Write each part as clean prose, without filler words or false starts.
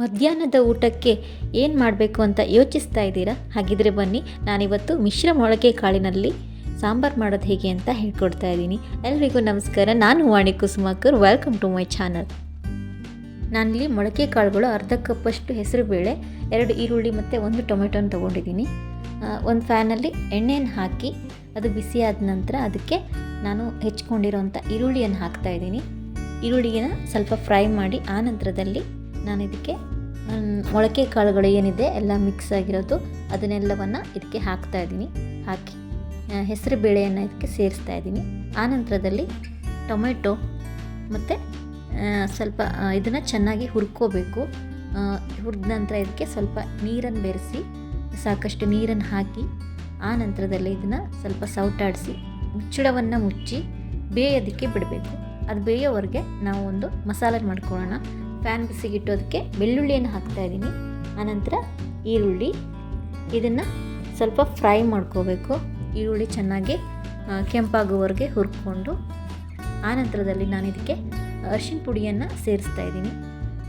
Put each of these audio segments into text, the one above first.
ಮಧ್ಯಾಹ್ನದ ಊಟಕ್ಕೆ ಏನು ಮಾಡಬೇಕು ಅಂತ ಯೋಚಿಸ್ತಾ ಇದ್ದೀರಾ? ಹಾಗಿದ್ರೆ ಬನ್ನಿ, ನಾನಿವತ್ತು ಮಿಶ್ರ ಮೊಳಕೆ ಕಾಳಿನಲ್ಲಿ ಸಾಂಬಾರು ಮಾಡೋದು ಹೇಗೆ ಅಂತ ಹೇಳ್ಕೊಡ್ತಾ ಇದ್ದೀನಿ. ಎಲ್ರಿಗೂ ನಮಸ್ಕಾರ, ನಾನು Vani Kusumakar. Welcome to my channel. ನಾನಿಲ್ಲಿ ಮೊಳಕೆ ಕಾಳುಗಳು ಅರ್ಧ ಕಪ್ಪಷ್ಟು ಹೆಸರುಬೇಳೆ, 2 ಈರುಳ್ಳಿ ಮತ್ತು 1 ಟೊಮೆಟೊನ ತೊಗೊಂಡಿದ್ದೀನಿ. ಒಂದು ಫ್ಯಾನಲ್ಲಿ ಎಣ್ಣೆಯನ್ನು ಹಾಕಿ ಅದು ಬಿಸಿಯಾದ ನಂತರ ಅದಕ್ಕೆ ನಾನು ಹೆಚ್ಕೊಂಡಿರೋಂಥ ಈರುಳ್ಳಿಯನ್ನು ಹಾಕ್ತಾಯಿದ್ದೀನಿ. ಈರುಳ್ಳಿಯನ್ನು ಸ್ವಲ್ಪ ಫ್ರೈ ಮಾಡಿ ಆ ನಂತರದಲ್ಲಿ ನಾನು ಇದಕ್ಕೆ ಮೊಳಕೆ ಕಾಳುಗಳು ಏನಿದೆ ಎಲ್ಲ ಮಿಕ್ಸ್ ಆಗಿರೋದು ಅದನ್ನೆಲ್ಲವನ್ನು ಇದಕ್ಕೆ ಹಾಕ್ತಾಯಿದ್ದೀನಿ. ಹಾಕಿ ಹೆಸರು ಬೇಳೆಯನ್ನು ಇದಕ್ಕೆ ಸೇರಿಸ್ತಾ ಇದ್ದೀನಿ. ಆನಂತರದಲ್ಲಿ ಟೊಮೆಟೊ ಮತ್ತು ಸ್ವಲ್ಪ ಇದನ್ನು ಚೆನ್ನಾಗಿ ಹುರ್ಕೋಬೇಕು. ಹುರಿದ ನಂತರ ಇದಕ್ಕೆ ಸ್ವಲ್ಪ ನೀರನ್ನು ಬೆರೆಸಿ ಸಾಕಷ್ಟು ನೀರನ್ನು ಹಾಕಿ ಆ ನಂತರದಲ್ಲಿ ಇದನ್ನು ಸ್ವಲ್ಪ ಸೌಟಾಡಿಸಿ ಮುಚ್ಚಳವನ್ನು ಮುಚ್ಚಿ ಬೇಯೋದಕ್ಕೆ ಬಿಡಬೇಕು. ಅದು ಬೇಯೋವರೆಗೆ ನಾವು ಒಂದು ಮಸಾಲೆ ಮಾಡ್ಕೊಳ್ಳೋಣ. ಪ್ಯಾನ್ ಬಿಸಿಗಿಟ್ಟೋದಕ್ಕೆ ಬೆಳ್ಳುಳ್ಳಿಯನ್ನು ಹಾಕ್ತಾಯಿದ್ದೀನಿ. ಆನಂತರ ಈರುಳ್ಳಿ, ಇದನ್ನು ಸ್ವಲ್ಪ ಫ್ರೈ ಮಾಡ್ಕೋಬೇಕು. ಈರುಳ್ಳಿ ಚೆನ್ನಾಗಿ ಕೆಂಪಾಗುವವರೆಗೆ ಹುರ್ಕೊಂಡು ಆನಂತರದಲ್ಲಿ ನಾನು ಇದಕ್ಕೆ ಅರಿಶಿನ ಪುಡಿಯನ್ನು ಸೇರಿಸ್ತಾ ಇದ್ದೀನಿ.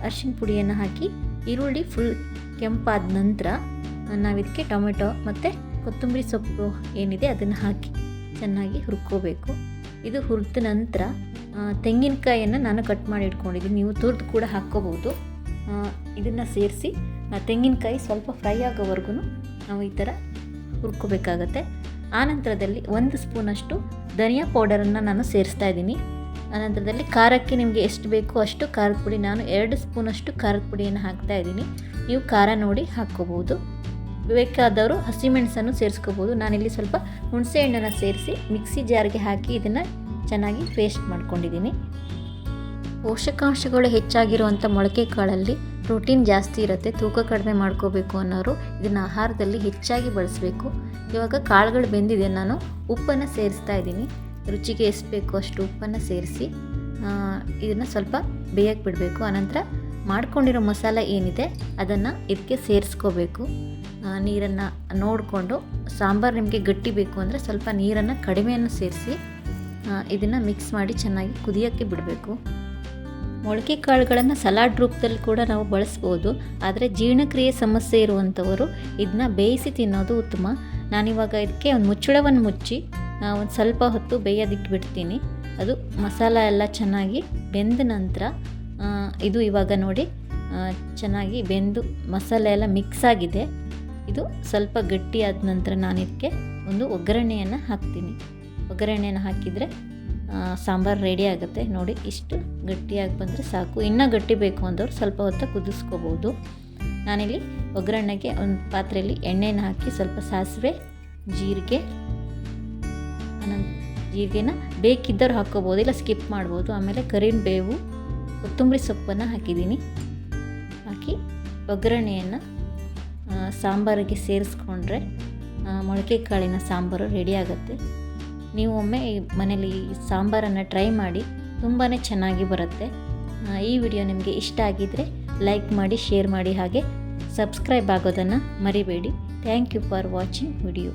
ಅರಿಶಿನ ಪುಡಿಯನ್ನು ಹಾಕಿ ಈರುಳ್ಳಿ ಫುಲ್ ಕೆಂಪಾದ ನಂತರ ನಾವಿದಕ್ಕೆ ಟೊಮೆಟೊ ಮತ್ತು ಕೊತ್ತಂಬರಿ ಸೊಪ್ಪು ಏನಿದೆ ಅದನ್ನು ಹಾಕಿ ಚೆನ್ನಾಗಿ ಹುರ್ಕೋಬೇಕು. ಇದು ಹುರಿದ ನಂತರ ತೆಂಗಿನಕಾಯಿಯನ್ನು ನಾನು ಕಟ್ ಮಾಡಿ ಇಟ್ಕೊಂಡಿದ್ದೀನಿ. ನೀವು ತುರಿದು ಕೂಡ ಹಾಕ್ಕೋಬೋದು. ಇದನ್ನು ಸೇರಿಸಿ ತೆಂಗಿನಕಾಯಿ ಸ್ವಲ್ಪ ಫ್ರೈ ಆಗೋವರೆಗೂ ನಾವು ಈ ಥರ ಹುರ್ಕೋಬೇಕಾಗತ್ತೆ. ಆನಂತರದಲ್ಲಿ 1 ಸ್ಪೂನಷ್ಟು ಧನಿಯಾ ಪೌಡರನ್ನು ನಾನು ಸೇರಿಸ್ತಾ ಇದ್ದೀನಿ. ಆನಂತರದಲ್ಲಿ ಖಾರಕ್ಕೆ ನಿಮಗೆ ಎಷ್ಟು ಬೇಕೋ ಅಷ್ಟು ಖಾರದ ಪುಡಿ, ನಾನು 2 ಸ್ಪೂನಷ್ಟು ಖಾರದ ಪುಡಿಯನ್ನು ಹಾಕ್ತಾ ಇದ್ದೀನಿ. ನೀವು ಖಾರ ನೋಡಿ ಹಾಕ್ಕೋಬೋದು. ಬೇಕಾದವರು ಹಸಿಮೆಣಸನ್ನು ಸೇರಿಸ್ಕೋಬೋದು. ನಾನಿಲ್ಲಿ ಸ್ವಲ್ಪ ಹುಣಸೆ ಹಣ್ಣನ್ನು ಸೇರಿಸಿ ಮಿಕ್ಸಿ ಜಾರ್ಗೆ ಹಾಕಿ ಇದನ್ನು ಚೆನ್ನಾಗಿ ಪೇಸ್ಟ್ ಮಾಡ್ಕೊಂಡಿದ್ದೀನಿ. ಪೋಷಕಾಂಶಗಳು ಹೆಚ್ಚಾಗಿರುವಂಥ ಮೊಳಕೆ ಕಾಳಲ್ಲಿ ಪ್ರೋಟೀನ್ ಜಾಸ್ತಿ ಇರುತ್ತೆ. ತೂಕ ಕಡಿಮೆ ಮಾಡ್ಕೋಬೇಕು ಅನ್ನೋರು ಇದನ್ನು ಆಹಾರದಲ್ಲಿ ಹೆಚ್ಚಾಗಿ ಬಳಸಬೇಕು. ಇವಾಗ ಕಾಳುಗಳು ಬೆಂದಿದೆ, ನಾನು ಉಪ್ಪನ್ನು ಸೇರಿಸ್ತಾ ಇದ್ದೀನಿ. ರುಚಿಗೆ ಎಷ್ಟು ಬೇಕೋ ಅಷ್ಟು ಉಪ್ಪನ್ನು ಸೇರಿಸಿ ಇದನ್ನು ಸ್ವಲ್ಪ ಬೇಯಕ್ಕೆ ಬಿಡಬೇಕು. ಆನಂತರ ಮಾಡ್ಕೊಂಡಿರೋ ಮಸಾಲೆ ಏನಿದೆ ಅದನ್ನು ಇದಕ್ಕೆ ಸೇರಿಸ್ಕೋಬೇಕು. ನೀರನ್ನು ನೋಡಿಕೊಂಡು, ಸಾಂಬಾರು ನಿಮಗೆ ಗಟ್ಟಿ ಬೇಕು ಅಂದರೆ ಸ್ವಲ್ಪ ನೀರನ್ನು ಕಡಿಮೆಯನ್ನು ಸೇರಿಸಿ ಇದನ್ನು ಮಿಕ್ಸ್ ಮಾಡಿ ಚೆನ್ನಾಗಿ ಕುದಿಯೋಕ್ಕೆ ಬಿಡಬೇಕು. ಮೊಳಕೆ ಕಾಳುಗಳನ್ನು ಸಲಾಡ್ ರೂಪದಲ್ಲಿ ಕೂಡ ನಾವು ಬಳಸ್ಬೋದು. ಆದರೆ ಜೀರ್ಣಕ್ರಿಯೆ ಸಮಸ್ಯೆ ಇರುವಂಥವರು ಇದನ್ನ ಬೇಯಿಸಿ ತಿನ್ನೋದು ಉತ್ತಮ. ನಾನಿವಾಗ ಇದಕ್ಕೆ ಒಂದು ಮುಚ್ಚಳವನ್ನು ಮುಚ್ಚಿ ಒಂದು ಸ್ವಲ್ಪ ಹೊತ್ತು ಬೇಯೋದಕ್ಕೆ ಬಿಡ್ತೀನಿ. ಅದು ಮಸಾಲ ಎಲ್ಲ ಚೆನ್ನಾಗಿ ಬೆಂದ ನಂತರ ಇದು ಇವಾಗ ನೋಡಿ ಚೆನ್ನಾಗಿ ಬೆಂದು ಮಸಾಲೆ ಎಲ್ಲ ಮಿಕ್ಸ್ ಆಗಿದೆ. ಇದು ಸ್ವಲ್ಪ ಗಟ್ಟಿಯಾದ ನಂತರ ನಾನು ಇದಕ್ಕೆ ಒಂದು ಒಗ್ಗರಣೆಯನ್ನು ಹಾಕ್ತೀನಿ. ಒಗ್ಗರಣೆಯನ್ನು ಹಾಕಿದರೆ ಸಾಂಬಾರು ರೆಡಿ ಆಗುತ್ತೆ. ನೋಡಿ, ಇಷ್ಟು ಗಟ್ಟಿಯಾಗಿ ಬಂದರೆ ಸಾಕು. ಇನ್ನೂ ಗಟ್ಟಿ ಬೇಕು ಅಂದವರು ಸ್ವಲ್ಪ ಹೊತ್ತು ಕುದಿಸ್ಕೋಬೋದು. ನಾನಿಲ್ಲಿ ಒಗ್ಗರಣೆಗೆ ಒಂದು ಪಾತ್ರೆಯಲ್ಲಿ ಎಣ್ಣೆನ ಹಾಕಿ ಸ್ವಲ್ಪ ಸಾಸಿವೆ, ಜೀರಿಗೆನ ಬೇಕಿದ್ದರೂ ಹಾಕ್ಕೋಬೋದು, ಇಲ್ಲ ಸ್ಕಿಪ್ ಮಾಡ್ಬೋದು. ಆಮೇಲೆ ಕರಿಬೇವು, ಕೊತ್ತಂಬರಿ ಸೊಪ್ಪನ್ನು ಹಾಕಿದ್ದೀನಿ. ಹಾಕಿ ಒಗ್ಗರಣೆಯನ್ನು ಸಾಂಬಾರಿಗೆ ಸೇರಿಸ್ಕೊಂಡ್ರೆ ಮೊಳಕೆ ಕಾಳಿನ ಸಾಂಬಾರು ರೆಡಿ ಆಗುತ್ತೆ. ನೀವು ಒಮ್ಮೆ ಮನೇಲಿ ಸಾಂಬಾರನ್ನು ಟ್ರೈ ಮಾಡಿ, ತುಂಬಾ ಚೆನ್ನಾಗಿ ಬರುತ್ತೆ. ಈ ವಿಡಿಯೋ ನಿಮಗೆ ಇಷ್ಟ ಆಗಿದ್ದರೆ ಲೈಕ್ ಮಾಡಿ, ಶೇರ್ ಮಾಡಿ, ಹಾಗೆ ಸಬ್ಸ್ಕ್ರೈಬ್ ಆಗೋದನ್ನು ಮರಿಬೇಡಿ. Thank you for watching video.